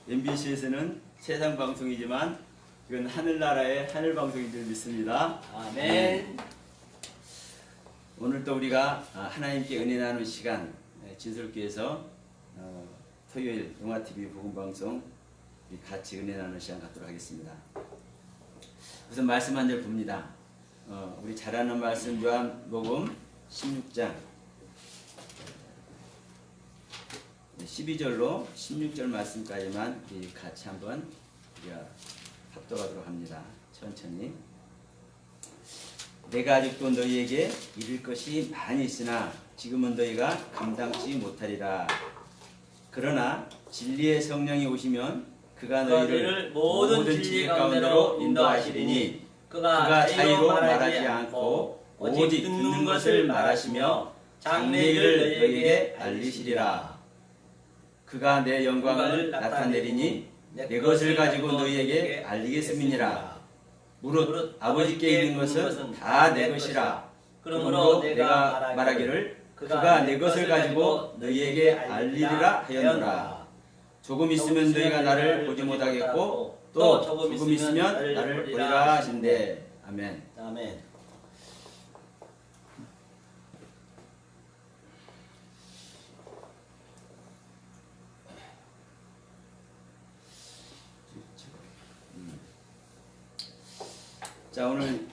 MBC에서는 세상 방송이지만 이건 하늘나라의 하늘 방송인 줄 믿습니다. 아멘. 오늘도 우리가 하나님께 은혜 나누는 시간 진솔교회에서 토요일 영화TV 복음방송 같이 은혜 나누는 시간 갖도록 하겠습니다. 우선 말씀 한 절 봅니다. 우리 잘 아는 말씀 요한복음 16장 12절로 16절 말씀까지만 같이 한번 우리가 합독하도록 합니다. 천천히. 내가 아직도 너희에게 이를 것이 많이 있으나 지금은 너희가 감당치 못하리라. 그러나 진리의 성령이 오시면 그가 너희를 모든 진리 가운데로 인도하시리니 그가 자유로 말하지 않고 오직 듣는 것을 말하시며 장래 일을 너희에게 알리시리라. 그가 내 영광을 나타내리니 내 것을 가지고 너희에게 알리겠음이니라. 무릇 아버지께 있는 것은 다 내 것이라. 그러므로 내가 말하기를 그가 내 것을 가지고 너희에게 알리리라 하였노라. 조금 있으면 너희가 나를 보지 못하겠고 또 조금 있으면 나를 보리라 하신대. 아멘. 아멘. 자, 오늘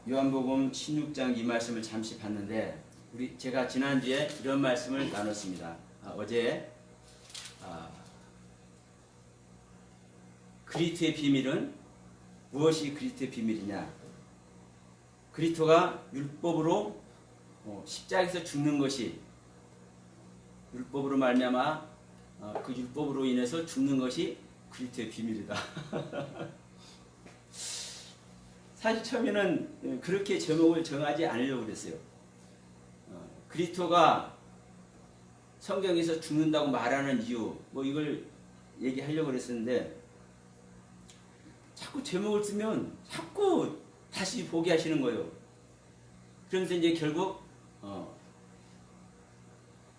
요한복음 16장 이 말씀을 잠시 봤는데 제가 지난주에 이런 말씀을 나눴습니다. 어제 그리스도의 비밀은 무엇이 그리스도의 비밀이냐? 그리스도가 율법으로 십자가에서 죽는 것이 율법으로 말미암아 그 율법으로 인해서 죽는 것이 그리스도의 비밀이다. 사실 처음에는 그렇게 제목을 정하지 않으려고 그랬어요. 그리스도가 성경에서 죽는다고 말하는 이유, 이걸 얘기하려고 그랬었는데 자꾸 제목을 쓰면 자꾸 다시 보게 하시는 거예요. 그러면서 이제 결국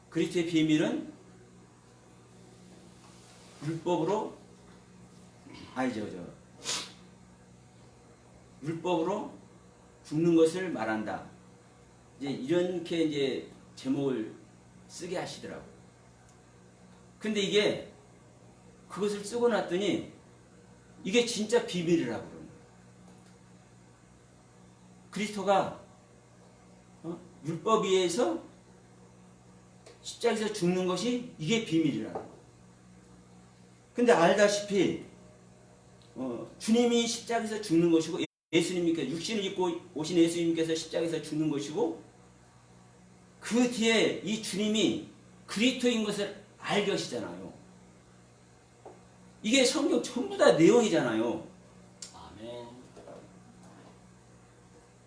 그리스도의 비밀은 율법으로 율법으로 죽는 것을 말한다. 이렇게 이제 제목을 쓰게 하시더라고요. 근데 이게 그것을 쓰고 났더니 이게 진짜 비밀이라고 그러는 거예요. 그리스도가 율법 위에서 십자가에서 죽는 것이 이게 비밀이라는 거예요. 근데 알다시피 주님이 십자가에서 죽는 것이고 예수님께서 육신을 입고 오신 예수님께서 십자가에서 죽는 것이고 그 뒤에 이 주님이 그리스도인 것을 알게 하시잖아요. 이게 성경 전부 다 내용이잖아요. 아멘.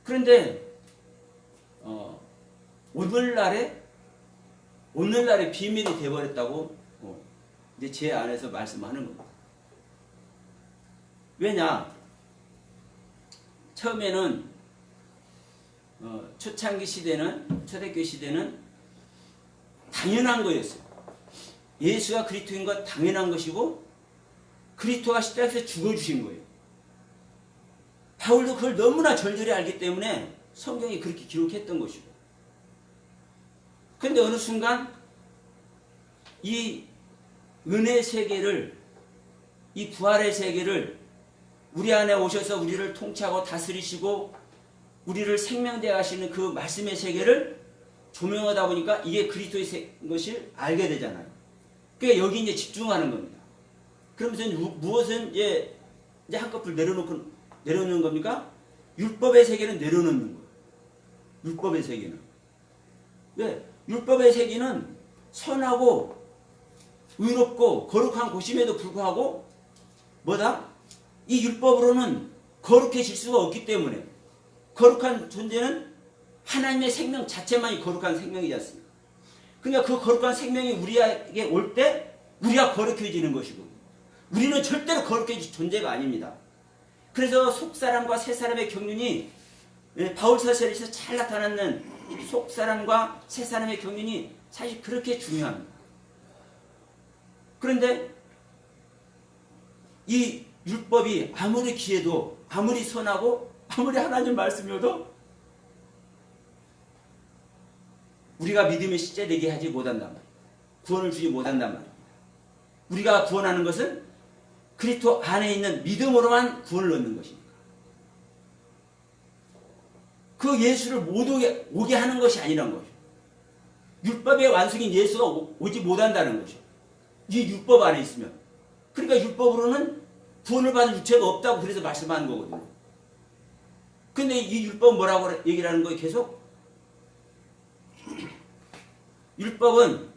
그런데 오늘날의 비밀이 되어버렸다고 이제 제 안에서 말씀하는 겁니다. 왜냐? 처음에는 초창기 시대는 초대교회 시대는 당연한 거였어요. 예수가 그리스도인 것 당연한 것이고 그리스도가 십자가에서 죽어주신 거예요. 바울도 그걸 너무나 절절히 알기 때문에 성경이 그렇게 기록했던 것이고 그런데 어느 순간 이 은혜 세계를 이 부활의 세계를 우리 안에 오셔서 우리를 통치하고 다스리시고 우리를 생명되게 하시는 그 말씀의 세계를 조명하다 보니까 이게 그리스도의 것을 알게 되잖아요. 그러니까 여기 이제 집중하는 겁니다. 그러면서 무엇은 이제 한꺼풀 내려놓는 겁니까? 율법의 세계는 내려놓는 거예요. 율법의 세계는. 왜? 율법의 세계는 선하고 의롭고 거룩한 곳임에도 불구하고 뭐다? 이 율법으로는 거룩해질 수가 없기 때문에 거룩한 존재는 하나님의 생명 자체만이 거룩한 생명이지 않습니까? 그러니까 그 거룩한 생명이 우리에게 올 때 우리가 거룩해지는 것이고 우리는 절대로 거룩해질 존재가 아닙니다. 그래서 속사람과 새사람의 경륜이 바울 서신에서 잘 나타나는 속사람과 새사람의 경륜이 사실 그렇게 중요합니다. 그런데 이 율법이 아무리 귀해도 아무리 선하고 아무리 하나님 말씀이어도 우리가 믿음의 실제 되게 하지 못한단 말이에요. 구원을 주지 못한단 말입니다. 우리가 구원하는 것은 그리스도 안에 있는 믿음으로만 구원을 얻는 것입니다. 그 예수를 못 오게 하는 것이 아니란 것이죠. 율법의 완성인 예수가 오지 못한다는 것이죠. 이 율법 안에 있으면. 그러니까 율법으로는 구원을 받을 유체가 없다고 그래서 말씀하는 거거든요. 근데 이 율법은 뭐라고 얘기를 하는 거예요? 계속? 율법은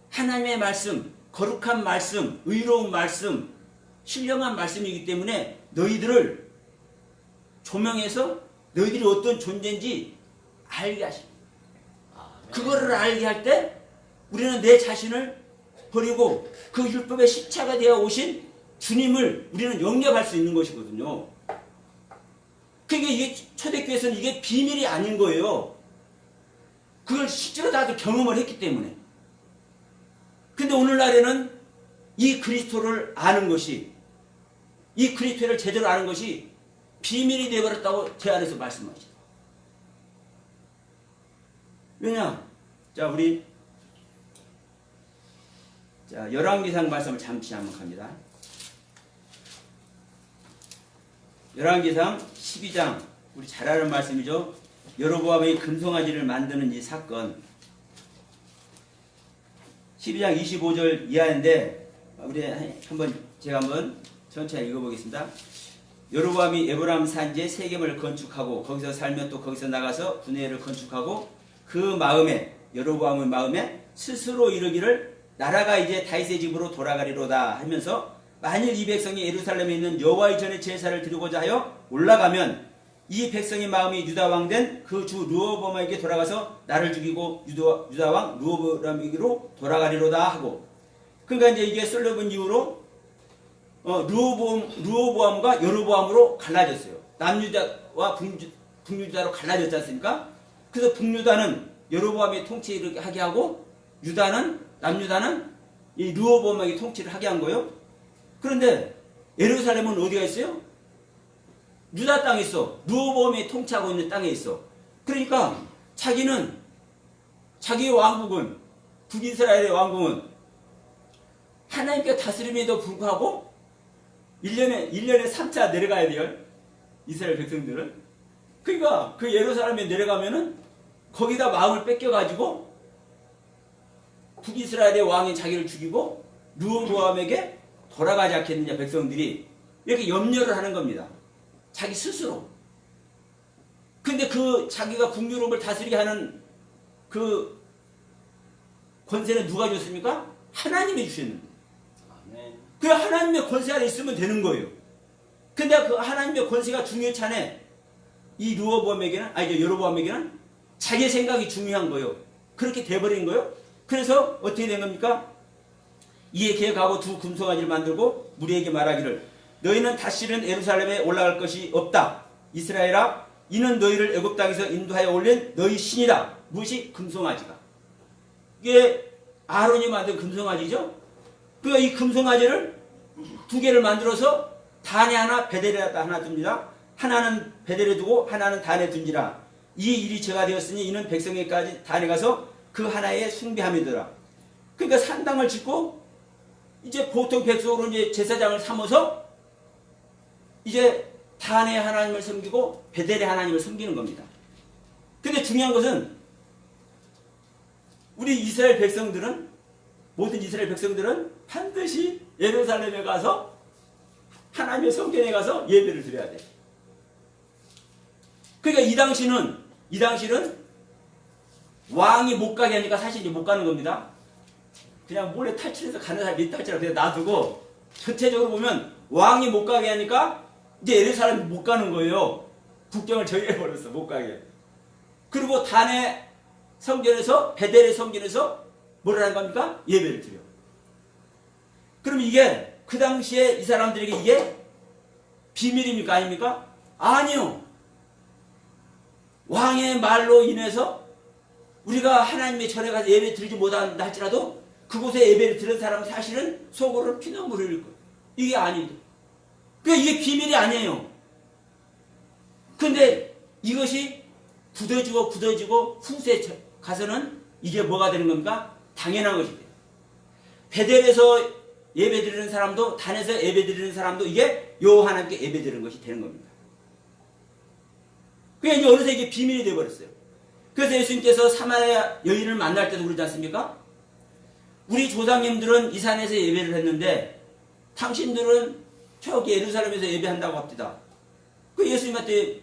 하나님의 말씀, 거룩한 말씀, 의로운 말씀, 신령한 말씀이기 때문에 너희들을 조명해서 너희들이 어떤 존재인지 알게 하십니다. 그거를 알게 할 때 우리는 내 자신을 버리고 그 율법의 십자가 되어 오신 주님을 우리는 영접할 수 있는 것이거든요. 그러니까 이게 초대교회에서는 이게 비밀이 아닌 거예요. 그걸 실제로 다들 경험을 했기 때문에. 근데 오늘날에는 이 그리스도를 아는 것이, 이 그리스도를 제대로 아는 것이 비밀이 되어버렸다고 제 안에서 말씀하시죠. 왜냐? 자, 우리 열왕기상 말씀을 잠시 한번 갑니다. 열왕기상 12장, 우리 잘 아는 말씀이죠. 여로보암의 금송아지를 만드는 이 사건. 12장 25절 이하인데 우리 제가 한번 천천히 읽어보겠습니다. 여로보암이 에브라임 산지에 세겜을 건축하고 거기서 살며 또 거기서 나가서 분회를 건축하고 그 마음에, 여로보암의 마음에 스스로 이르기를 나라가 이제 다윗의 집으로 돌아가리로다 하면서 만일 이 백성이 예루살렘에 있는 여호와의 전에 제사를 드리고자 하여 올라가면 이 백성의 마음이 유다 왕 된 그 주 르호보암에게 돌아가서 나를 죽이고 유다 왕 르호보암에게로 돌아가리로다 하고. 그러니까 이제 이게 솔로몬 이후로 르호보암과 여로보암으로 갈라졌어요. 남유다와 북유다로 갈라졌지 않습니까? 그래서 북유다는 여로보암의 통치를 하게 하고 남유다는 이 르호보암에게 통치를 하게 한 거예요. 그런데 예루살렘은 어디가 있어요? 유다 땅에 있어. 르호보암이 통치하고 있는 땅에 있어. 그러니까 자기는, 자기의 왕국은, 북이스라엘의 왕국은 하나님께 다스림에도 불구하고 1년에 3차 내려가야 돼요. 이스라엘 백성들은. 그러니까 그 예루살렘에 내려가면은 거기다 마음을 뺏겨가지고 북이스라엘의 왕이 자기를 죽이고 르호보암에게 돌아가지 않겠느냐, 백성들이. 이렇게 염려를 하는 겁니다. 자기 스스로. 근데 그 자기가 북유럽을 다스리게 하는 그 권세는 누가 줬습니까? 하나님이 주셨는 거예요. 그 하나님의 권세 안에 있으면 되는 거예요. 근데 그 하나님의 권세가 중요치 않아. 이 여로보암에게는 자기 생각이 중요한 거예요. 그렇게 돼버린 거예요. 그래서 어떻게 된 겁니까? 이에 계획하고 두 금송아지를 만들고 무리에게 말하기를 너희는 다시는 예루살렘에 올라갈 것이 없다. 이스라엘아, 이는 너희를 애굽 땅에서 인도하여 올린 너희 신이다. 무엇이? 금송아지가. 이게 아론이 만든 금송아지죠. 그러니까 이 금송아지를 두 개를 만들어서 단에 하나, 베델에 하나 둡니다. 하나는 베델에 두고 하나는 단에 둔지라. 이 일이 제가 되었으니 이는 백성에까지 단에 가서 그 하나에 숭배함이더라. 그러니까 산당을 짓고 이제 보통 백성으로 이제 제사장을 삼아서 이제 단의 하나님을 섬기고 베델의 하나님을 섬기는 겁니다. 근데 중요한 것은 우리 이스라엘 백성들은, 모든 이스라엘 백성들은 반드시 예루살렘에 가서 하나님의 성전에 가서 예배를 드려야 돼. 그러니까 이 당시는 왕이 못 가게 하니까 사실 이제 못 가는 겁니다. 그냥 몰래 탈출해서 가는 사람이 탈출하고 그냥 놔두고, 전체적으로 보면 왕이 못 가게 하니까 이제 예루살렘 못 가는 거예요. 국경을 정해버렸어, 못 가게. 그리고 단의 성전에서, 베델의 성전에서 뭘 하는 겁니까? 예배를 드려. 그럼 이게 그 당시에 이 사람들에게 이게 비밀입니까? 아닙니까? 아니요. 왕의 말로 인해서 우리가 하나님의 전에 가서 예배 드리지 못한다 할지라도 그곳에 예배를 드린 사람은 사실은 속으로 피눈물을 흘릴 거예요. 이게 아닌데. 그러니까 이게 비밀이 아니에요. 근데 이것이 굳어지고 후세에 가서는 이게 뭐가 되는 겁니까? 당연한 것이 돼요. 베델에서 예배드리는 사람도 단에서 예배드리는 사람도 이게 여호와 하나님께 예배드리는 것이 되는 겁니다. 그러니까 이제 어느새 이게 비밀이 되어버렸어요. 그래서 예수님께서 사마리아 여인을 만날 때도 그러지 않습니까? 우리 조상님들은 이 산에서 예배를 했는데 당신들은 저기 예루살렘에서 예배한다고 합니다. 그 예수님한테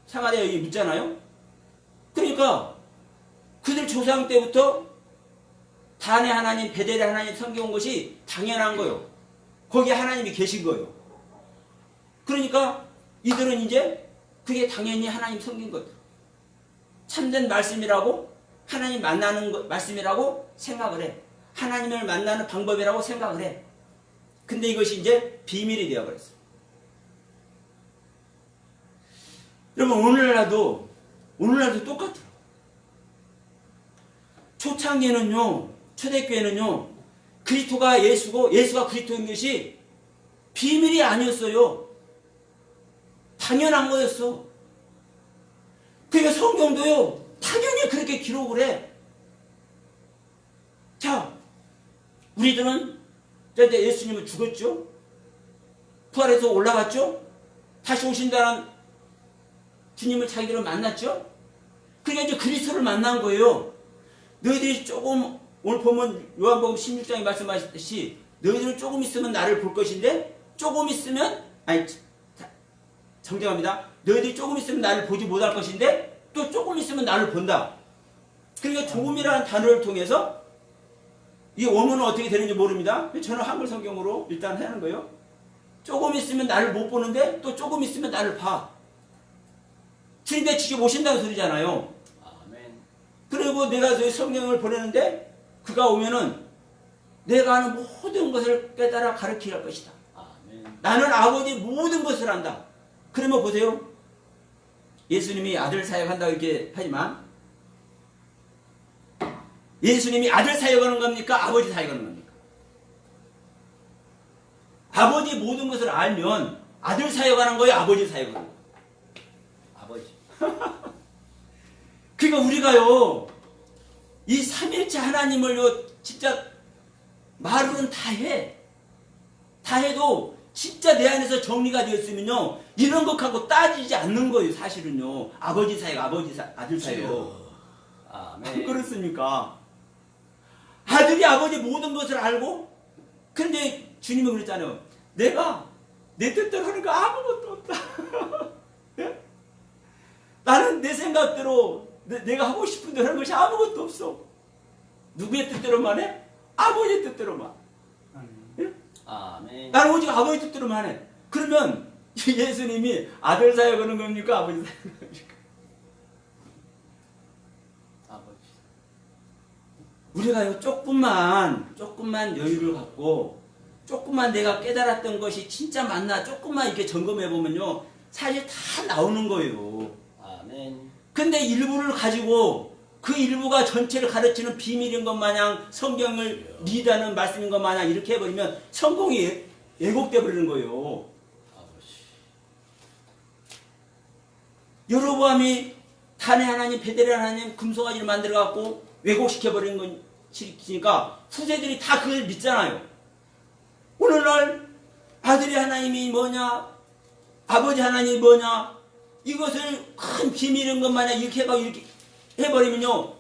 사마리아 여인이 묻잖아요. 그러니까 그들 조상 때부터 단의 하나님, 베델의 하나님 섬겨온 것이 당연한 거예요. 거기에 하나님이 계신 거예요. 그러니까 이들은 이제 그게 당연히 하나님 섬긴 것, 참된 말씀이라고, 하나님 만나는 말씀이라고 생각을 해. 하나님을 만나는 방법이라고 생각을 해. 근데 이것이 이제 비밀이 되어버렸어요. 여러분, 오늘날도 똑같아요. 초창기에는요, 초대교회는요, 그리스도가 예수고 예수가 그리스도인 것이 비밀이 아니었어요. 당연한 거였어. 그러니까 성경도요, 당연히 그렇게 기록을 해. 자, 우리들은 이제 예수님은 죽었죠? 부활해서 올라갔죠? 다시 오신다는 주님을 자기들은 만났죠? 그러니까 이제 그리스도를 만난 거예요. 너희들이 조금, 오늘 보면 요한복음 16장에 말씀하셨듯이 너희들은 조금 있으면 나를 볼 것인데 조금 있으면, 정정합니다. 너희들이 조금 있으면 나를 보지 못할 것인데 또 조금 있으면 나를 본다. 그러니까 조금이라는 단어를 통해서 이 원문은 어떻게 되는지 모릅니다. 저는 한글 성경으로 일단 하는 거예요. 조금 있으면 나를 못 보는데 또 조금 있으면 나를 봐. 주님께 직접 오신다는 소리잖아요. 아멘. 그리고 내가 저희 성령을 보내는데 그가 오면은 내가 하는 모든 것을 깨달아 가르치게 할 것이다. 아멘. 나는 아버지 모든 것을 안다. 그러면 보세요. 예수님이 아들 사역한다고 이렇게 하지만 예수님이 아들 사역하는 겁니까? 아버지 사역하는 겁니까? 아버지 모든 것을 알면 아들 사역하는 거예요? 아버지 사역하는 거예요? 아버지. 그러니까 우리가요, 이 삼일체 하나님을요, 진짜 말로는 다 해. 다 해도 진짜 내 안에서 정리가 되었으면요, 이런 것하고 따지지 않는 거예요, 사실은요. 아버지 사역, 아들 사역. 안 아멘. 그렇습니까? 아들이 아버지 모든 것을 알고, 근데 주님이 그랬잖아요. 내가 내 뜻대로 하는 거 아무것도 없다. 예? 나는 내 생각대로 내가 하고 싶은 대로 하는 것이 아무것도 없어. 누구의 뜻대로만 해? 아버지의 뜻대로만. 예? 아멘. 나는 오직 아버지 뜻대로만 해. 그러면 예수님이 아들 사역하는 겁니까? 아버지 사역하는 겁니까? 아버지. 우리가요, 조금만 여유를 갖고, 조금만 내가 깨달았던 것이 진짜 맞나, 조금만 이렇게 점검해 보면요, 사실 다 나오는 거예요. 아멘. 근데 일부를 가지고 그 일부가 전체를 가르치는 비밀인 것 마냥 성경을 리드하는 말씀인 것 마냥 이렇게 해버리면 성공이 왜곡돼 버리는 거예요. 아버지. 여로보암이 단의 하나님, 베델의 하나님, 금송아지를 만들어갖고 왜곡시켜버리는 것이니까 후세들이 다 그걸 믿잖아요. 오늘날 아들의 하나님이 뭐냐, 아버지 하나님이 뭐냐, 이것을 큰 비밀인 것 마냥 이렇게 해버리면요,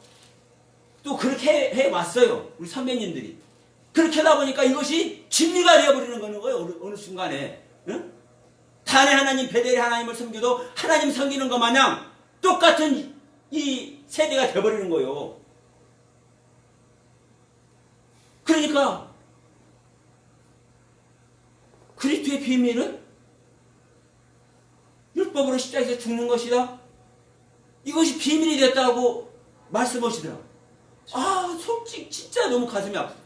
또 그렇게 해왔어요, 우리 선배님들이. 그렇게 하다 보니까 이것이 진리가 되어버리는 거예요, 어느 순간에. 응? 단의 하나님, 베델의 하나님을 섬겨도 하나님 섬기는 것 마냥 똑같은 이 세대가 되어버리는 거예요. 그러니까 그리스도의 비밀은 율법으로 십자가에서 죽는 것이다. 이것이 비밀이 됐다고 말씀하시더라. 솔직히 진짜 너무 가슴이 아프다.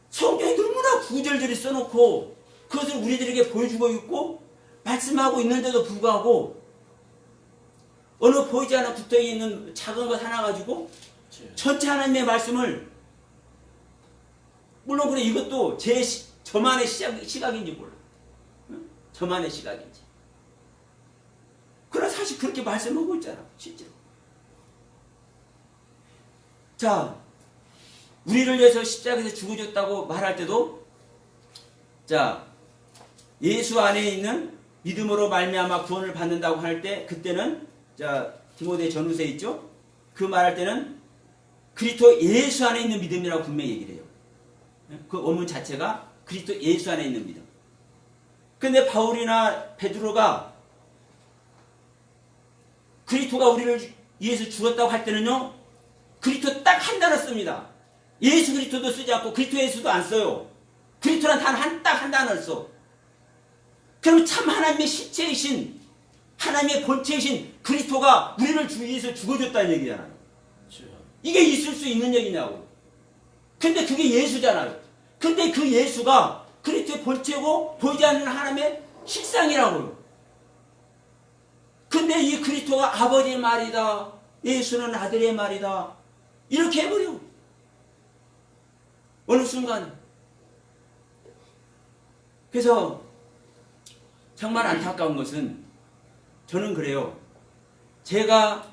성경에 너무나 구절들이 써놓고 그것을 우리들에게 보여주고 있고 말씀하고 있는데도 불구하고 어느 보이지 않아 붙어있는 작은 것 하나 가지고 전체 하나님의 말씀을, 물론 그래 이것도 저만의 시각인지 몰라. 응? 저만의 시각인지. 그러나 사실 그렇게 말씀하고 있잖아. 실제로. 자, 우리를 위해서 십자가에서 죽어줬다고 말할 때도, 자, 예수 안에 있는 믿음으로 말미암아 구원을 받는다고 할 때, 그때는, 자, 디모데 전후서에 있죠? 그 말할 때는 그리스도 예수 안에 있는 믿음이라고 분명히 얘기를 해요. 그 원문 자체가 그리스도 예수 안에 있는 믿음. 근데 바울이나 베드로가 그리스도가 우리를 위해서 죽었다고 할 때는요, 그리스도 딱 한 단어 씁니다. 예수 그리스도도 쓰지 않고 그리스도 예수도 안 써요. 그리스도란 단어 딱 한 단어를 써. 그럼 참 하나님의 실체이신, 하나님의 본체이신 그리스도가 우리를 위해서 죽어줬다는 얘기잖아요. 이게 있을 수 있는 얘기냐고. 근데 그게 예수잖아요. 근데 그 예수가 그리스도의 본체고 보이지 않는 하나님의 실상이라고요. 근데 이 그리스도가 아버지의 말이다, 예수는 아들의 말이다, 이렇게 해버려. 어느 순간. 그래서 정말 안타까운 것은, 저는 그래요. 제가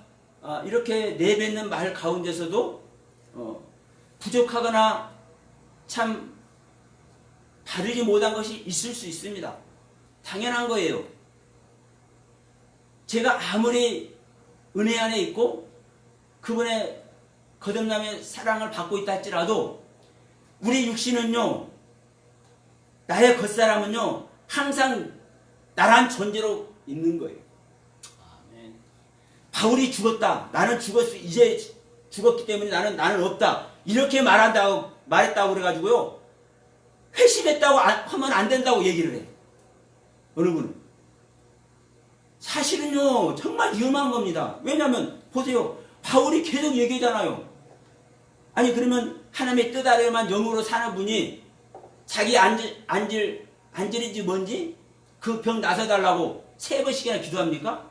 이렇게 내뱉는 말 가운데서도 부족하거나 참 바르지 못한 것이 있을 수 있습니다. 당연한 거예요. 제가 아무리 은혜 안에 있고 그분의 거듭남의 사랑을 받고 있다 할지라도 우리 육신은요, 나의 겉사람은요, 항상 나란 존재로 있는 거예요. 아멘. 바울이 죽었다, 나는 죽었어, 이제 죽었기 때문에 나는 없다, 이렇게 말했다고 그래가지고요, 회심했다고 하면 안 된다고 얘기를 해. 어느 분은. 사실은요, 정말 위험한 겁니다. 왜냐하면 보세요, 바울이 계속 얘기하잖아요. 아니 그러면 하나님의 뜻 아래만 영으로 사는 분이 자기 안질인지 뭔지 그 병 나서달라고 3번씩이나 기도합니까?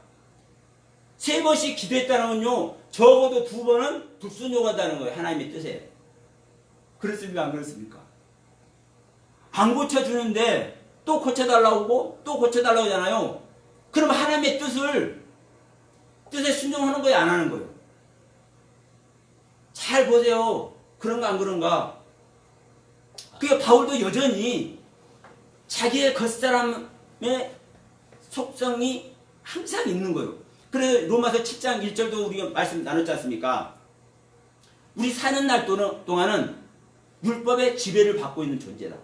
3번씩 기도했다는 건요, 적어도 2번은 불순종한다는 거예요. 하나님의 뜻에. 그렇습니까? 안 그렇습니까? 안 고쳐주는데 또 고쳐달라고 하고 또 고쳐달라고 하잖아요. 그럼 하나님의 뜻에 순종하는 거예요? 안 하는 거예요? 잘 보세요. 그런가 안 그런가? 그게 바울도 여전히 자기의 겉사람의 속성이 항상 있는 거예요. 그래서 로마서 7장 1절도 우리가 말씀 나눴지 않습니까? 우리 사는 날 동안은 율법의 지배를 받고 있는 존재다.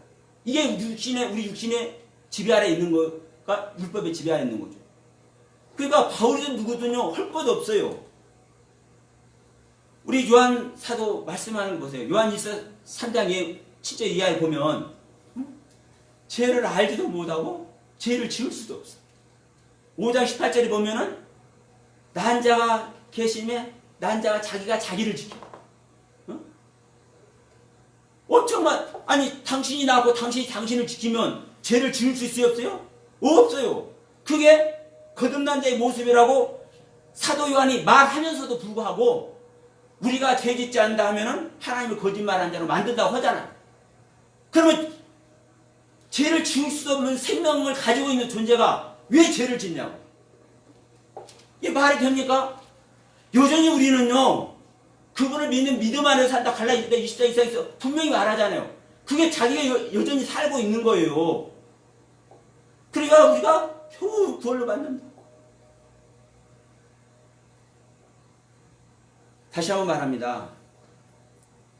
이게 우리 육신의 지배 아래 있는 거가 율법의 지배 아래 있는 거죠. 그러니까 바울이든 누구든요, 할 것 없어요. 우리 요한 사도 말씀하는 거 보세요. 요한 3장 7절 이하에 보면 죄를 알지도 못하고 죄를 지을 수도 없어. 5장 18절에 보면은 난 자가 계심에 난 자가 자기가 자기를 지켜. 엄청만, 아니 당신이 나고 당신이 당신을 지키면 죄를 지을 수 있어요? 없어요? 없어요. 그게 거듭난 자의 모습이라고 사도 요한이 말하면서도 불구하고 우리가 죄 짓지 않는다 하면은 하나님을 거짓말한 자로 만든다고 하잖아요. 그러면 죄를 지을 수 없는 생명을 가지고 있는 존재가 왜 죄를 짓냐고. 이게 말이 됩니까? 여전히 우리는요, 그분을 믿는 믿음 안에서 산다, 갈라디아 20장 이상에서 분명히 말하잖아요. 그게 자기가 여전히 살고 있는 거예요. 그러니까 우리가 겨우 구원을 받는다. 다시 한번 말합니다.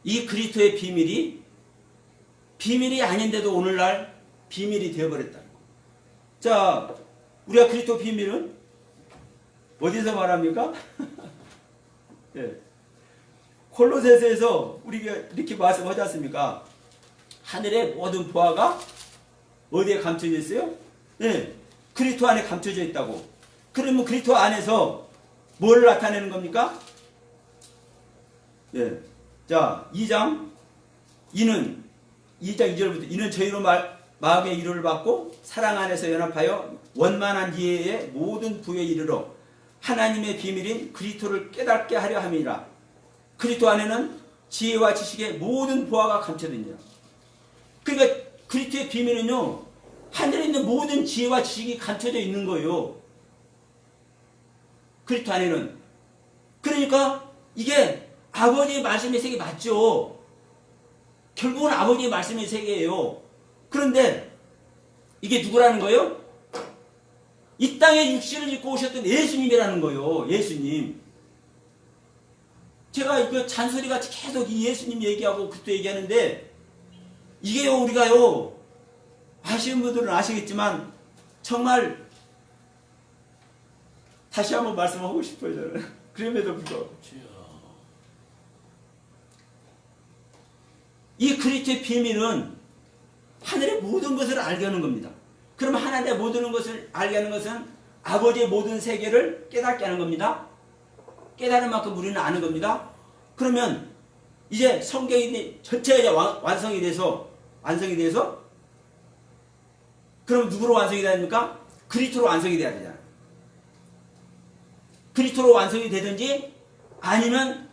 이 그리스도의 비밀이 아닌데도 오늘날 비밀이 되어버렸다. 자, 우리가 그리스도 비밀은 어디서 말합니까? 예. 콜로새서에서 우리가 이렇게 말씀하지 않습니까? 하늘의 모든 보화가 어디에 감춰져 있어요? 예, 그리스도 안에 감춰져 있다고. 그러면 그리스도 안에서 뭘 나타내는 겁니까? 예. 자, 2장 2절부터 이는 저희로 마음의 위로를 받고 사랑 안에서 연합하여 원만한 지혜의 모든 부에 이르러 하나님의 비밀인 그리스도를 깨닫게 하려 함이라. 그리스도 안에는 지혜와 지식의 모든 보화가 감춰져 있느니라. 그러니까 그리스도의 비밀은요, 하늘에 있는 모든 지혜와 지식이 감춰져 있는 거예요. 그리스도 안에는. 그러니까 이게 아버지의 말씀의 세계 맞죠. 결국은 아버지의 말씀의 세계예요. 그런데 이게 누구라는 거예요? 이 땅에 육신을 입고 오셨던 예수님이라는 거예요. 예수님. 제가 이거 잔소리같이 계속 이 예수님 얘기하고 그때 얘기하는데, 이게요, 우리가요, 아시는 분들은 아시겠지만, 정말, 다시 한번 말씀하고 싶어요, 저는. 그럼에도 불구하고. 이 그리스도의 비밀은 하늘의 모든 것을 알게 하는 겁니다. 그럼 하나님의 모든 것을 알게 하는 것은 아버지의 모든 세계를 깨닫게 하는 겁니다. 깨달은 만큼 우리는 아는 겁니다. 그러면 이제 성경이 전체가 완성이 돼서 그럼 누구로 완성이 돼야 됩니까? 그리스도로 완성이 돼야 되잖아요. 그리스도로 완성이 되든지 아니면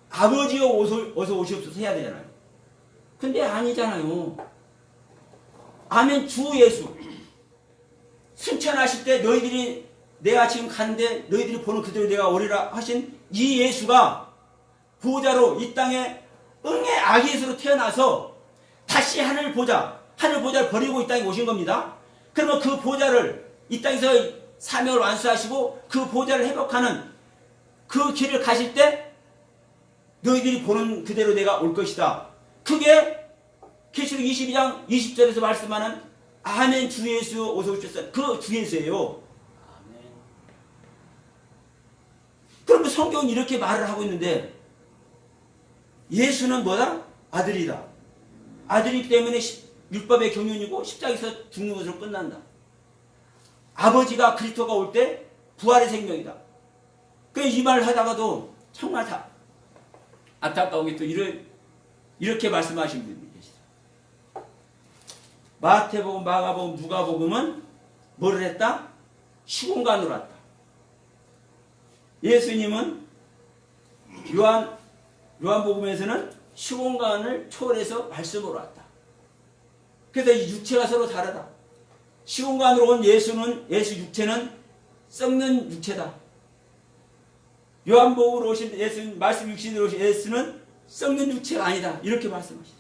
아버지가 어서 오시옵소서 해야 되잖아요. 근데 아니잖아요. 아멘. 주 예수 승천하실 때 너희들이 내가 지금 가는데 너희들이 보는 그대로 내가 오리라 하신 이 예수가 보호자로 이 땅에 응의 아기 예수로 태어나서 다시 하늘 보좌를 버리고 이 땅에 오신 겁니다. 그러면 그 보호자를 이 땅에서 사명을 완수하시고 그 보호자를 회복하는 그 길을 가실 때 너희들이 보는 그대로 내가 올 것이다. 그게 계시록 22장 20절에서 말씀하는 아멘 주 예수 어서 오셨어. 그 주 예수예요. 아멘. 그러면 성경은 이렇게 말을 하고 있는데 예수는 뭐다? 아들이다. 아들이기 때문에 율법의 경륜이고 십자가에서 죽는 것으로 끝난다. 아버지가 그리스도가 올 때 부활의 생명이다. 그 이 말을 하다가도 정말 다 안타까운 게 또 이렇게 말씀하신 분이 계시다. 마태복음, 마가복음, 누가복음은 뭐를 했다? 시공간으로 왔다. 예수님은 요한복음에서는 시공간을 초월해서 말씀으로 왔다. 그래서 이 육체가 서로 다르다. 시공간으로 온 예수 육체는 썩는 육체다. 요한복음으로 오신 예수, 말씀 육신으로 오신 예수는 썩는 육체가 아니다. 이렇게 말씀하시죠.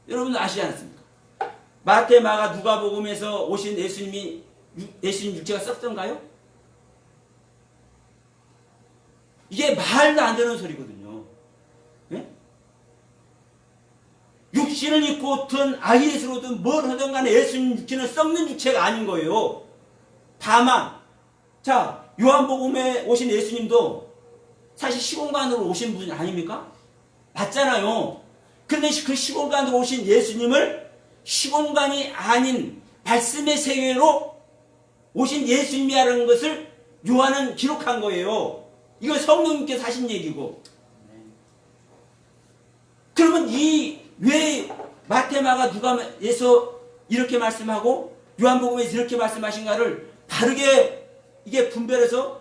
여러분 아시지 않습니까? 마태, 마가, 누가복음에서 오신 예수님 육체가 썩던가요? 이게 말도 안 되는 소리거든요. 네? 육신을 입고 든 아기 예수로든 뭘 하든 간에 예수님 육체는 썩는 육체가 아닌 거예요. 다만 자, 요한복음에 오신 예수님도 사실 시공간으로 오신 분 아닙니까? 맞잖아요. 그런데 그 시공간으로 오신 예수님을 시공간이 아닌 말씀의 세계로 오신 예수님이라는 것을 요한은 기록한 거예요. 이거 성령님께서 하신 얘기고. 그러면 왜 마태마가 누가에서 이렇게 말씀하고 요한복음에서 이렇게 말씀하신가를 다르게 이게 분별해서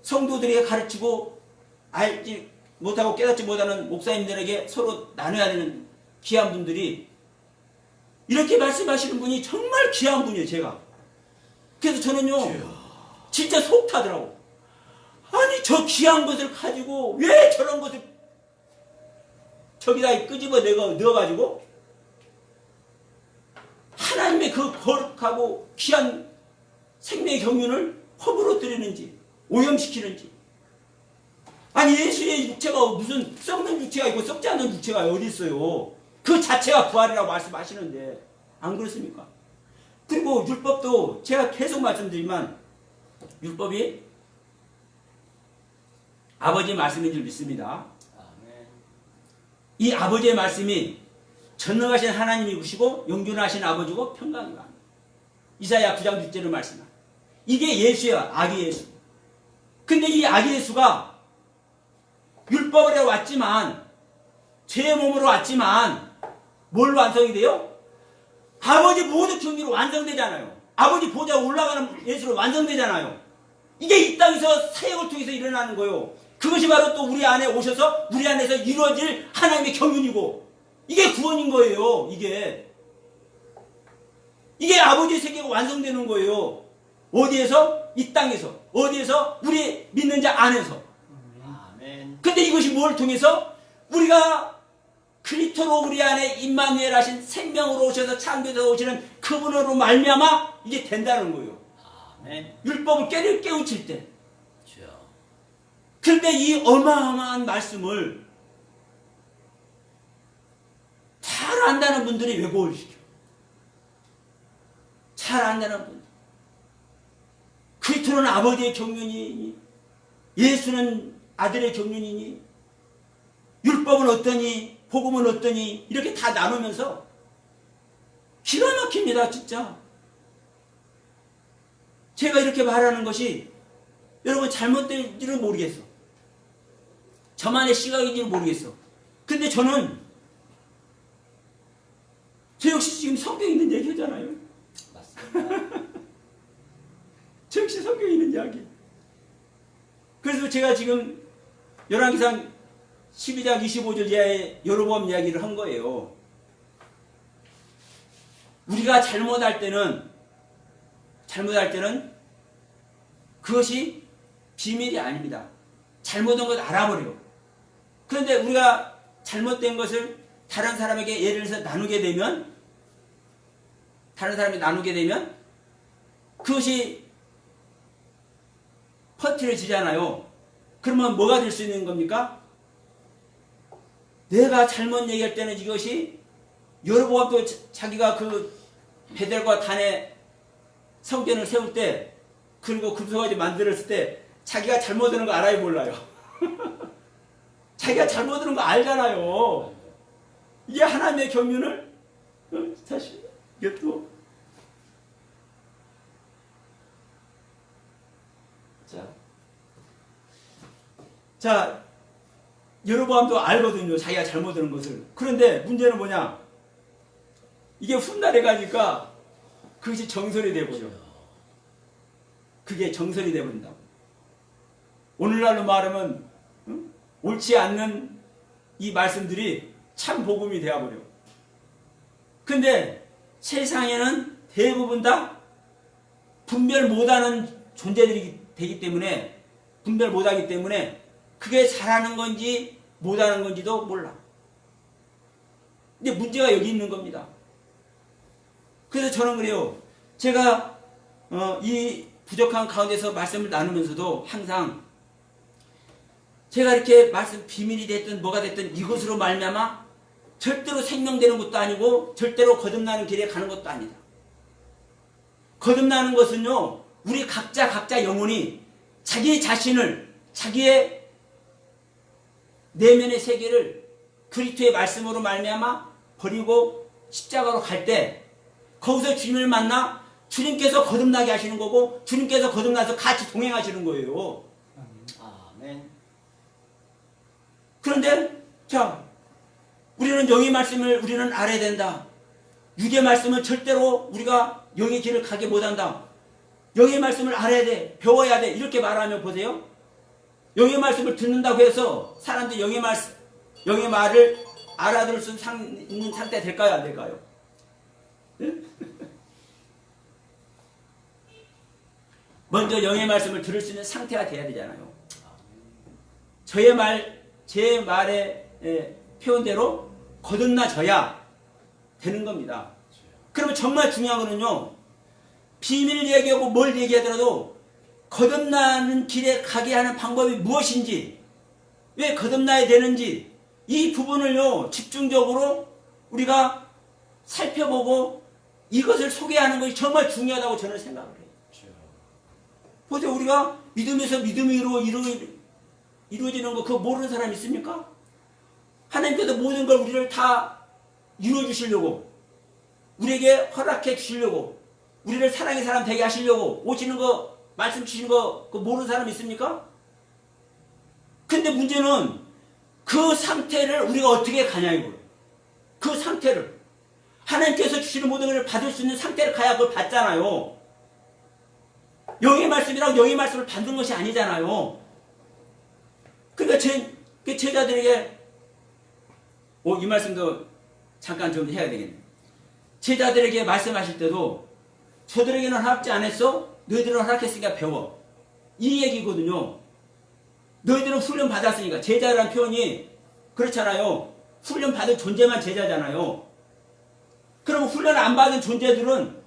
성도들에게 가르치고 알지 못하고 깨닫지 못하는 목사님들에게 서로 나눠야 되는 귀한 분들이 이렇게 말씀하시는 분이 정말 귀한 분이에요. 제가 그래서 저는요 진짜 속 타더라고. 아니 저 귀한 것을 가지고 왜 저런 것을 저기다 끄집어 넣어가지고 하나님의 그 거룩하고 귀한 생명의 경륜을 허물어 드리는지 오염시키는지. 아니 예수의 육체가 무슨 썩는 육체가 있고 썩지 않는 육체가 어디 있어요. 그 자체가 부활이라고 말씀하시는데 안 그렇습니까? 그리고 율법도 제가 계속 말씀드리지만 율법이 아버지의 말씀인 줄 믿습니다. 이 아버지의 말씀이 전능하신 하나님이시고 영존하신 아버지고 평강이고 합니다. 이사야 9장 6절을 말씀합니다. 이게 예수야. 아기 예수. 근데 이 아기 예수가 율법으로 왔지만 죄의 몸으로 왔지만 뭘로 완성이 돼요? 아버지 모든 경리로 완성되잖아요. 아버지 보좌 올라가는 예수로 완성되잖아요. 이게 이 땅에서 사역을 통해서 일어나는 거예요. 그것이 바로 또 우리 안에 오셔서 우리 안에서 이루어질 하나님의 경륜이고 이게 구원인 거예요. 이게 아버지의 세계가 완성되는 거예요. 어디에서? 이 땅에서. 어디에서? 우리 믿는 자 안에서. 아멘. 근데 이것이 뭘 통해서? 우리가 그리스도로 우리 안에 임마누엘 하신 생명으로 오셔서 창조되어 오시는 그분으로 말미암아 이게 된다는 거예요. 아멘. 율법을 깨우칠 때. 주여. 그런데 이 어마어마한 말씀을 잘 안다는 분들이 왜곡을 시켜? 잘 안다는 분들. 그리스도는 아버지의 경륜이니, 예수는 아들의 경륜이니, 율법은 어떠니, 복음은 어떠니, 이렇게 다 나누면서 기가 막힙니다, 진짜. 제가 이렇게 말하는 것이 여러분 잘못된지는 모르겠어. 저만의 시각인지는 모르겠어. 근데 저는 저 역시 지금 성경에 있는 얘기 하잖아요. 맞습니다. 저 역시 성경에 있는 이야기. 그래서 제가 지금 열왕기상 12장 25절 이하의 여로보암 이야기를 한 거예요. 우리가 잘못할 때는 그것이 비밀이 아닙니다. 잘못한 걸 알아버려요. 그런데 우리가 잘못된 것을 다른 사람에게 예를 들어서 나누게 되면 그것이 퍼뜨려지잖아요. 그러면 뭐가 될 수 있는 겁니까? 내가 잘못 얘기할 때는 이것이 여로보암도 자기가 그 베델과 단에 성전을 세울 때 그리고 금송아지 만들었을 때 자기가 잘못하는 거 알아요, 몰라요? 자기가 잘못하는 거 알잖아요. 이게 하나님의 경륜을 다시 이게 또 자, 여로보암도 알거든요. 자기가 잘못하는 것을. 그런데 문제는 뭐냐? 이게 훗날에 가니까 그것이 정설이 되버려. 그게 정설이 되버린다고. 오늘날로 말하면 옳지 않는 이 말씀들이 참 복음이 되어버려. 근데 세상에는 대부분 다 분별 못하는 존재들이 되기 때문에 분별 못하기 때문에 그게 잘하는 건지 못하는 건지도 몰라. 근데 문제가 여기 있는 겁니다. 그래서 저는 그래요. 제가 이 부족한 가운데서 말씀을 나누면서도 항상 제가 이렇게 말씀 비밀이 됐든 뭐가 됐든 이것으로 말미암아 절대로 생명되는 것도 아니고 절대로 거듭나는 길에 가는 것도 아니다. 거듭나는 것은요, 우리 각자 영혼이 자기 자신을, 자기의 내면의 세계를 그리스도의 말씀으로 말미암아 버리고 십자가로 갈 때 거기서 주님을 만나 주님께서 거듭나게 하시는 거고 주님께서 거듭나서 같이 동행하시는 거예요. 아멘. 그런데 자, 우리는 영의 말씀을 우리는 알아야 된다. 육의 말씀은 절대로 우리가 영의 길을 가게 못한다. 영의 말씀을 알아야 돼. 배워야 돼. 이렇게 말하면 보세요. 영의 말씀을 듣는다고 해서 사람들이 영의 말을 알아들을 수 있는 상태 될까요? 안 될까요? 네? 먼저 영의 말씀을 들을 수 있는 상태가 돼야 되잖아요. 제 말의 표현대로 거듭나져야 되는 겁니다. 그러면 정말 중요한 거는요, 비밀을 얘기하고 뭘 얘기하더라도 거듭나는 길에 가게 하는 방법이 무엇인지, 왜 거듭나야 되는지, 이 부분을요, 집중적으로 우리가 살펴보고 이것을 소개하는 것이 정말 중요하다고 저는 생각을 해요. 보세요, 우리가 믿음에서 믿음이 이루어지는 거 그거 모르는 사람 있습니까? 하나님께서 모든 걸 우리를 다 이루어주시려고, 우리에게 허락해 주시려고, 우리를 사랑의 사람 되게 하시려고 오시는 거, 말씀 주시는 거 그거 모르는 사람 있습니까? 근데 문제는 그 상태를 우리가 어떻게 가냐 이거예요. 그 상태를 하나님께서 주시는 모든 걸 받을 수 있는 상태를 가야 그걸 받잖아요. 영의 말씀이라고 영의 말씀을 받는 것이 아니잖아요. 그러니까 제자들에게 이 말씀도 잠깐 좀 해야 되겠네. 제자들에게 말씀하실 때도 저들에게는 허락지 않았어? 너희들은 허락했으니까 배워. 이 얘기거든요. 너희들은 훈련 받았으니까. 제자라는 표현이 그렇잖아요. 훈련 받은 존재만 제자잖아요. 그럼 훈련 안 받은 존재들은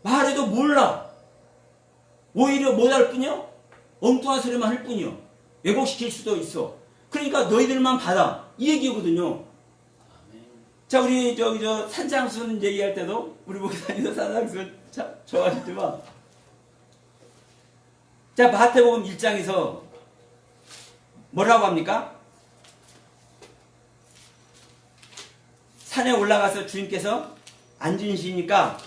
말해도 몰라. 오히려 못할 뿐이요. 엉뚱한 소리만 할 뿐이요. 왜곡시킬 수도 있어. 그러니까 너희들만 받아. 이 얘기거든요. 자, 우리 저 산상순 얘기할 때도 우리 목사님도 산상순 참 좋아하시지만, 자, 마태복음 1장에서 뭐라고 합니까? 산에 올라가서 주님께서 앉으시니까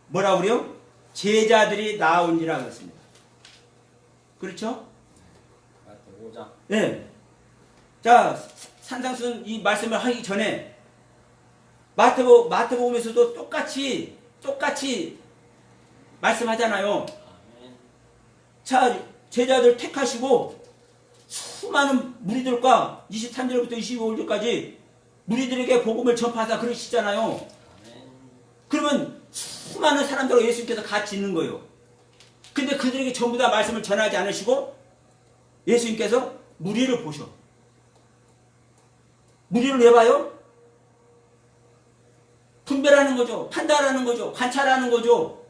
뭐라고 그래요? 제자들이 나온지라 그랬습니다. 그렇죠? 마태 5장. 네. 자, 산상순 이 말씀을 하기 전에 마태복음에서도 똑같이 말씀하잖아요. 아멘. 자, 제자들 택하시고 수많은 무리들과 23절부터 25절까지 무리들에게 복음을 전파하다 그러시잖아요. 아멘. 그러면 수많은 사람들과 예수님께서 같이 있는 거예요. 근데 그들에게 전부 다 말씀을 전하지 않으시고 예수님께서 무리를 보셔. 무리를 왜 봐요? 분별하는 거죠. 판단하는 거죠. 관찰하는 거죠.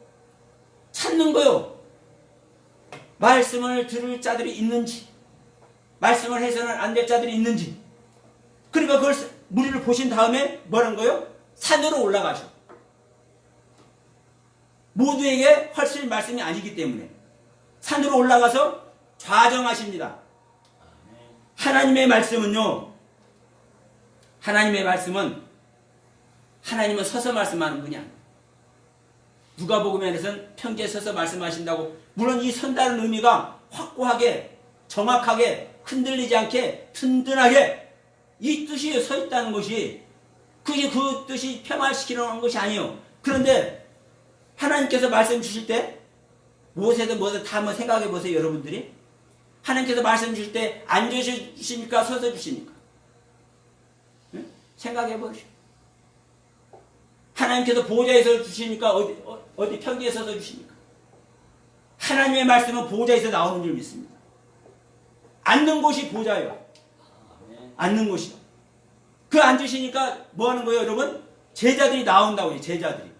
찾는 거요. 말씀을 들을 자들이 있는지, 말씀을 해서는 안 될 자들이 있는지. 그러니까 그걸 무리를 보신 다음에 뭐라는 거예요? 산으로 올라가셔. 모두에게 훨씬 말씀이 아니기 때문에 산으로 올라가서 좌정하십니다. 하나님의 말씀은요, 하나님은 서서 말씀하는 분이 아니에요. 누가복음에서는 평지에 서서 말씀하신다고. 물론 이 선다는 의미가 확고하게, 정확하게, 흔들리지 않게, 든든하게 이 뜻이 서 있다는 것이, 그게 그 뜻이 폄하시키는 것이 아니에요. 그런데 하나님께서 말씀 주실 때 무엇에든 다 한번 생각해 보세요, 여러분들이. 하나님께서 말씀 주실 때 앉아 주십니까? 서서 주십니까? 네? 생각해 보시오. 하나님께서 보좌에서 주십니까? 어디 평지에 서서 주십니까? 하나님의 말씀은 보좌에서 나오는 줄 믿습니다. 앉는 곳이 보좌예요. 앉는 곳이요. 그 앉으시니까 뭐 하는 거예요, 여러분? 제자들이 나온다고요, 제자들이.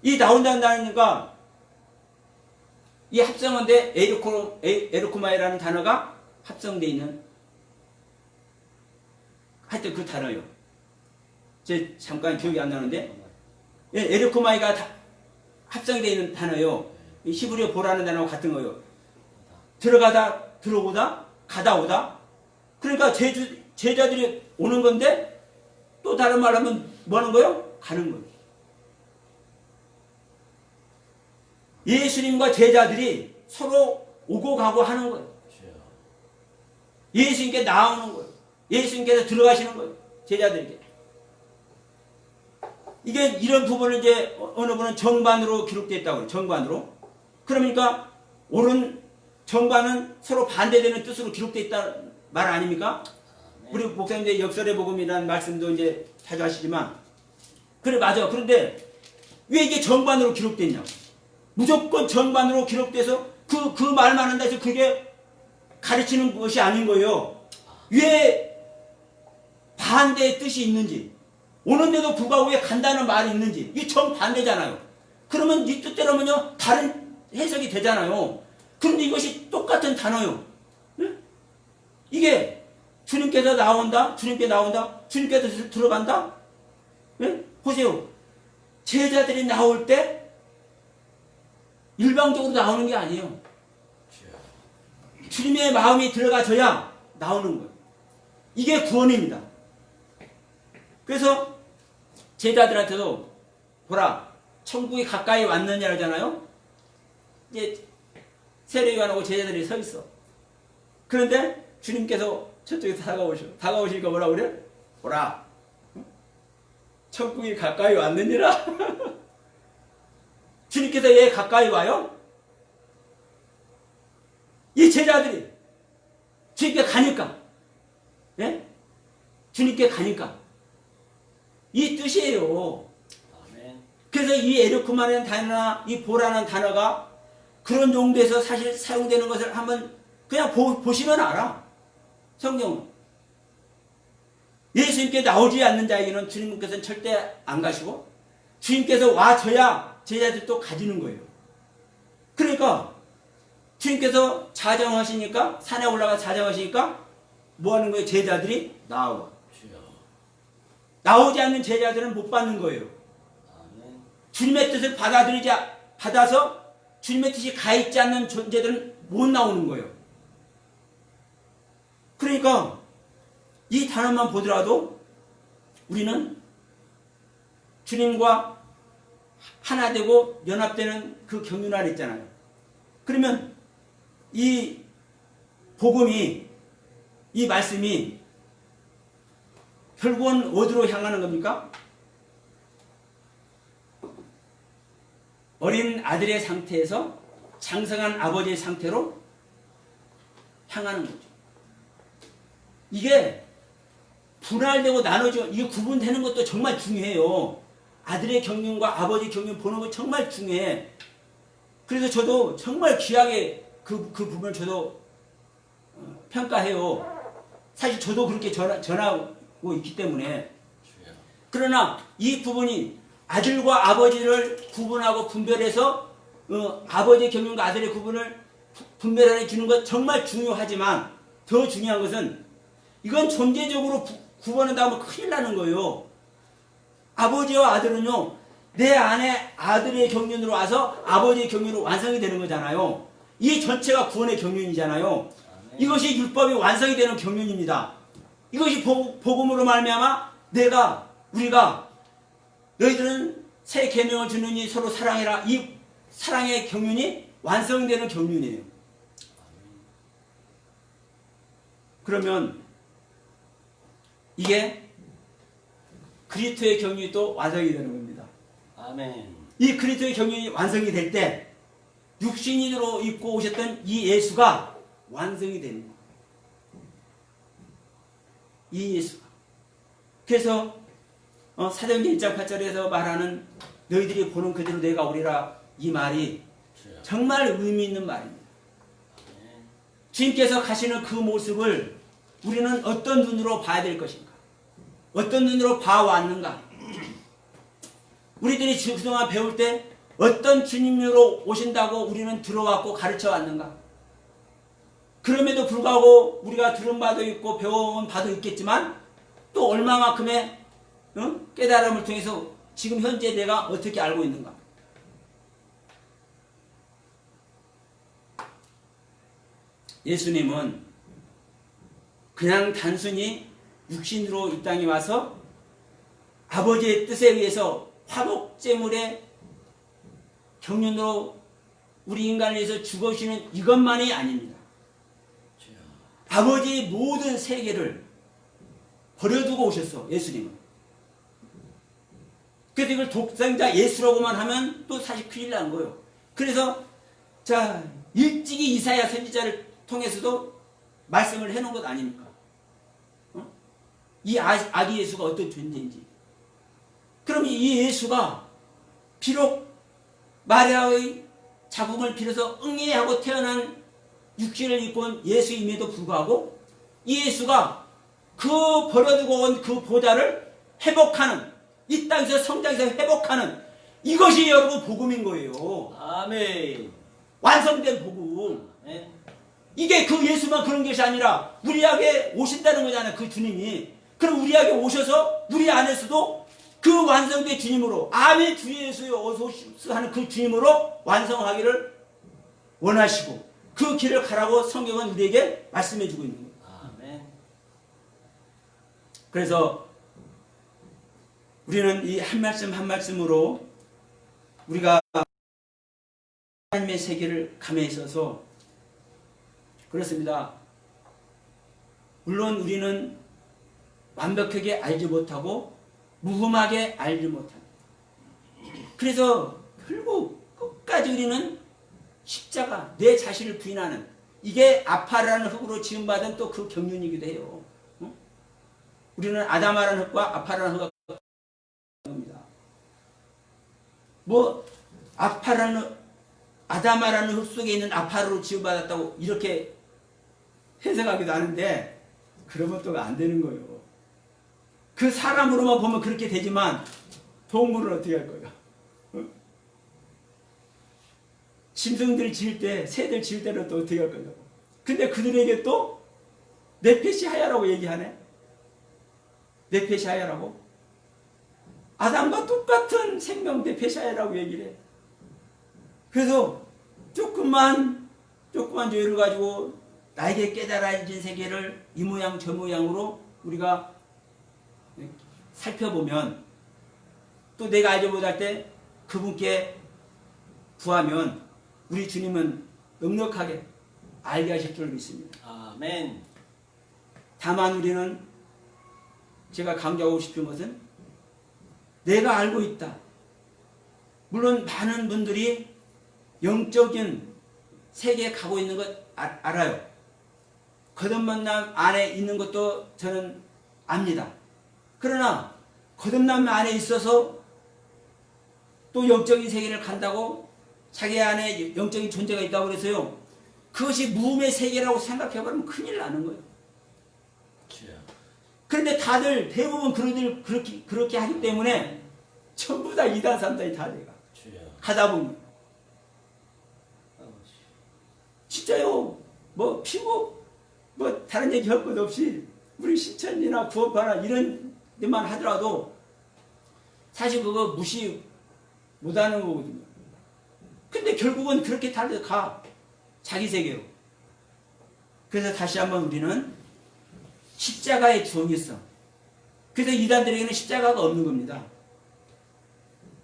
이 나온다니까 이 합성어인데 에르코마이라는 단어가 합성되어 있는, 하여튼 그 단어예요. 제 잠깐 기억이 안 나는데, 에르코마이가 합성되어 있는 단어예요. 히브리어 보라는 단어와 같은 거예요. 들어가다, 들어오다, 가다 오다. 그러니까 제자들이 오는 건데, 또 다른 말 하면 뭐 하는 거예요? 가는 거예요. 예수님과 제자들이 서로 오고 가고 하는 거예요. 예수님께 나오는 거예요. 예수님께서 들어가시는 거예요. 제자들에게. 이게 이런 부분을 이제 어느 분은 정반으로 기록되어 있다고 해요. 정반으로. 그러니까 옳은 정반은 서로 반대되는 뜻으로 기록되어 있다는 말 아닙니까? 우리 목사님들 역설의 복음이라는 말씀도 이제 자주 하시지만, 그래, 맞아. 그런데 왜 이게 정반으로 기록됐냐고. 무조건 정반으로 기록돼서 그 말만 한다 해서 그게 가르치는 것이 아닌 거예요. 왜 반대의 뜻이 있는지, 오는데도 불구하고 왜 간다는 말이 있는지, 이게 정반대잖아요. 그러면 이 뜻대로면요, 다른 해석이 되잖아요. 그런데 이것이 똑같은 단어요. 네? 이게 주님께서 나온다, 주님께 나온다, 주님께서 들어간다. 네? 보세요. 제자들이 나올 때 일방적으로 나오는 게 아니에요. 주님의 마음이 들어가져야 나오는 거예요. 이게 구원입니다. 그래서 제자들한테도 보라, 천국이 가까이 왔느냐 하잖아요. 이제 세례요한하고 제자들이 서 있어. 그런데 주님께서 저쪽에서 다가오시니까 뭐라 그래? 보라, 천국이 가까이 왔느니라. 주님께서 왜 가까이 와요? 이 제자들이 주님께 가니까. 예? 주님께 가니까. 이 뜻이에요. 아멘. 그래서 이 에르크마라는 단어나 이 보라는 단어가 그런 용도에서 사실 사용되는 것을 한번 그냥 보시면 알아. 성경은. 예수님께 나오지 않는 자에게는 주님께서는 절대 안 가시고 주님께서 와줘야 제자들도 가지는 거예요. 그러니까 주님께서 자정하시니까 산에 올라가 자정하시니까 뭐 하는 거예요? 제자들이 나와. 주여. 나오지 않는 제자들은 못 받는 거예요. 아멘. 주님의 뜻을 받아서 주님의 뜻이 가있지 않는 존재들은 못 나오는 거예요. 그러니까 이 단어만 보더라도 우리는 주님과 하나 되고 연합되는 그 경륜 안에 있잖아요. 그러면 이 복음이, 이 말씀이 결국은 어디로 향하는 겁니까? 어린 아들의 상태에서 장성한 아버지의 상태로 향하는 거죠. 이게 분할되고 나눠져, 이게 구분되는 것도 정말 중요해요. 아들의 경륜과 아버지의 경륜 보는 거 정말 중요해. 그래서 저도 정말 귀하게 그 부분을 저도 평가해요. 사실 저도 그렇게 전하고 있기 때문에. 주여. 그러나 이 부분이 아들과 아버지를 구분하고 분별해서 아버지의 경륜과 아들의 구분을 분별해 주는 것 정말 중요하지만 더 중요한 것은 이건 존재적으로 구분한다 하면 큰일 나는 거예요. 아버지와 아들은요, 내 안에 아들의 경륜으로 와서 아버지의 경륜으로 완성이 되는 거잖아요. 이 전체가 구원의 경륜이잖아요. 아멘. 이것이 율법이 완성이 되는 경륜입니다. 이것이 복음으로 말미암아 우리가 너희들은 새 계명을 주느니 서로 사랑해라. 이 사랑의 경륜이 완성되는 경륜이에요. 그러면 이게 그리스도의 경륜이 또 완성이 되는 겁니다. 아멘. 이 그리스도의 경륜이 완성이 될 때 육신으로 입고 오셨던 이 예수가 완성이 되는 거예요. 이 예수가. 그래서 사도행전 1장 8절에서 말하는 너희들이 보는 그대로 내가 오리라, 이 말이 주여. 정말 의미 있는 말입니다. 아멘. 주님께서 가시는 그 모습을 우리는 어떤 눈으로 봐야 될 것인가? 어떤 눈으로 봐왔는가? 우리들이 그동안 배울 때 어떤 주님으로 오신다고 우리는 들어왔고 가르쳐 왔는가? 그럼에도 불구하고 우리가 들은 바도 있고 배워온 바도 있겠지만 또 얼마만큼의 깨달음을 통해서 지금 현재 내가 어떻게 알고 있는가? 예수님은 그냥 단순히 육신으로 이 땅에 와서 아버지의 뜻에 의해서 화목제물의 경륜으로 우리 인간을 위해서 죽으시는 이것만이 아닙니다. 주여. 아버지의 모든 세계를 버려두고 오셨어, 예수님은. 그래서 이걸 독생자 예수라고만 하면 또 사실 큰일 난 거예요. 그래서 자, 일찍이 이사야 선지자를 통해서도 말씀을 해놓은 것 아닙니까? 이 아기 예수가 어떤 존재인지. 그럼 이 예수가 비록 마리아의 자궁을 빌어서 응애하고 태어난 육신을 입고 온 예수임에도 불구하고 이 예수가 그 버려두고 온 그 보좌를 회복하는, 이 땅에서 성장해서 회복하는, 이것이 여러분 복음인 거예요. 아멘. 완성된 복음. 아멘. 이게 그 예수만 그런 것이 아니라 우리에게 오신다는 거잖아요. 그 주님이. 그럼 우리에게 오셔서 우리 안에서도 그 완성된 주님으로, 아멘 주 예수여 어서 오십시오 하는 그 주님으로 완성하기를 원하시고 그 길을 가라고 성경은 우리에게 말씀해 주고 있는 거예요. 아멘. 그래서 우리는 이 한 말씀 한 말씀으로 우리가 하나님의 세계를 감에 있어서 그렇습니다. 물론 우리는 완벽하게 알지 못하고 무흠하게 알지 못합니다. 그래서 결국 끝까지 우리는 십자가, 내 자신을 부인하는, 이게 아파라는 흙으로 지음받은 또 그 경륜이기도 해요. 우리는 아담아라는 흙과 아파라는 흙 뭐 아다마라는 흙 속에 있는 아파르로 지음받았다고 이렇게 해석하기도 하는데 그러면 또 안 되는 거예요. 그 사람으로만 보면 그렇게 되지만 동물은 어떻게 할 거예요? 짐승들 지을 때, 새들 지을 때는 또 어떻게 할 거냐고. 근데 그들에게 또 네페시 하야라고 얘기하네. 네페시 하야라고. 아담과 똑같은 생명 네페시 하야라고 얘기를 해. 그래서 조금만 조율을 가지고 나에게 깨달아진 세계를 이 모양 저 모양으로 우리가 살펴보면 또 내가 알지 못할 때 그분께 구하면 우리 주님은 넉넉하게 알게 하실 줄 믿습니다. 아멘. 다만 우리는 제가 강조하고 싶은 것은 내가 알고 있다. 물론 많은 분들이 영적인 세계에 가고 있는 것 알아요. 거듭만남 안에 있는 것도 저는 압니다. 그러나 거듭남 안에 있어서 또 영적인 세계를 간다고 자기 안에 영적인 존재가 있다고 그래서요. 그것이 무음의 세계라고 생각해버리면 큰일 나는 거예요. 주여. 그런데 다들 대부분 그렇게 하기 때문에 전부 다 2단 3단이 다 돼가. 주여. 가다 보면 아버지. 진짜요. 뭐 피고 뭐 다른 얘기 할 것 없이 우리 신천이나 구원파나 이런 데만 하더라도 사실 그거 무시 못하는 거거든요. 근데 결국은 그렇게 다들 가. 자기 세계로. 그래서 다시 한번 우리는 십자가의 중요성. 그래서 이단들에게는 십자가가 없는 겁니다.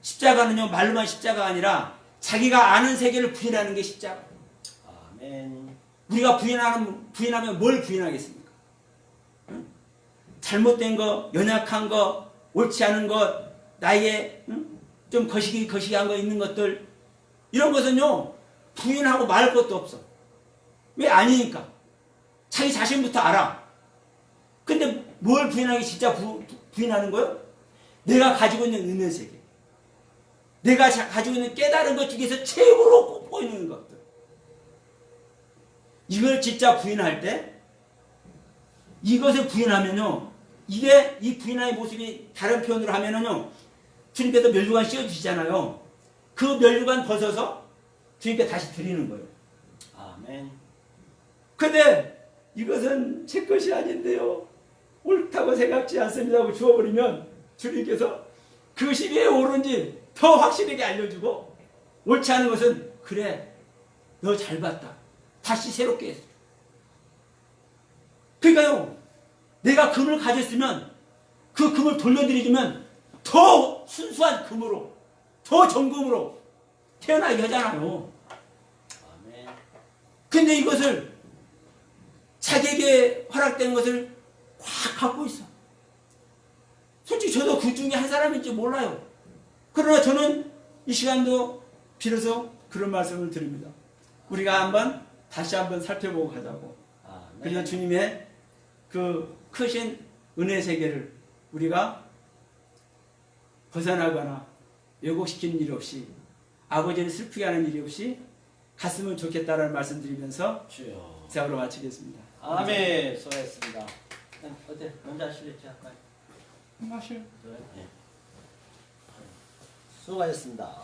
십자가는요, 말로만 십자가가 아니라 자기가 아는 세계를 부인하는 게 십자가. 아멘. 우리가 부인하면 뭘 부인하겠습니까? 응? 잘못된 거, 연약한 거, 옳지 않은 것, 나에게 좀 거시기한 거 있는 것들, 이런 것은요, 부인하고 말할 것도 없어. 왜 아니니까? 자기 자신부터 알아. 근데 뭘 부인하기 진짜 부인하는 거예요? 내가 가지고 있는 은혜 세계. 내가 가지고 있는 깨달은 것 중에서 최고로 꼽고 있는 것들. 이걸 진짜 부인할 때, 이것을 부인하면요, 이 부인의 모습이 다른 표현으로 하면은요, 주님께서 면류관 씌워주시잖아요. 그 면류관 벗어서 주님께 다시 드리는 거예요. 아멘. 근데 이것은 제 것이 아닌데요. 옳다고 생각지 않습니다 하고 주워버리면 주님께서 그것이 왜 옳은지 더 확실하게 알려주고 옳지 않은 것은 그래 너 잘 봤다. 다시 새롭게 했어. 그러니까요. 내가 금을 가졌으면 그 금을 돌려드리면 더 순수한 금으로 더 정금으로 태어나게 하잖아요. 아멘. 근데 이것을 자기에게 허락된 것을 꽉 갖고 있어. 솔직히 저도 그 중에 한 사람인지 몰라요. 그러나 저는 이 시간도 비로소 그런 말씀을 드립니다. 우리가 다시 한번 살펴보고 가자고. 아멘. 그래서 주님의 그 크신 은혜 세계를 우리가 벗어나거나 왜곡시키는 일이 없이 아버지를 슬프게 하는 일이 없이 갔으면 좋겠다라는 말씀 드리면서 주여. 세월을 마치겠습니다. 아멘. 수고하셨습니다. 어때? 먼저 하실래요? 할까요? 마셔. 네. 수고하셨습니다.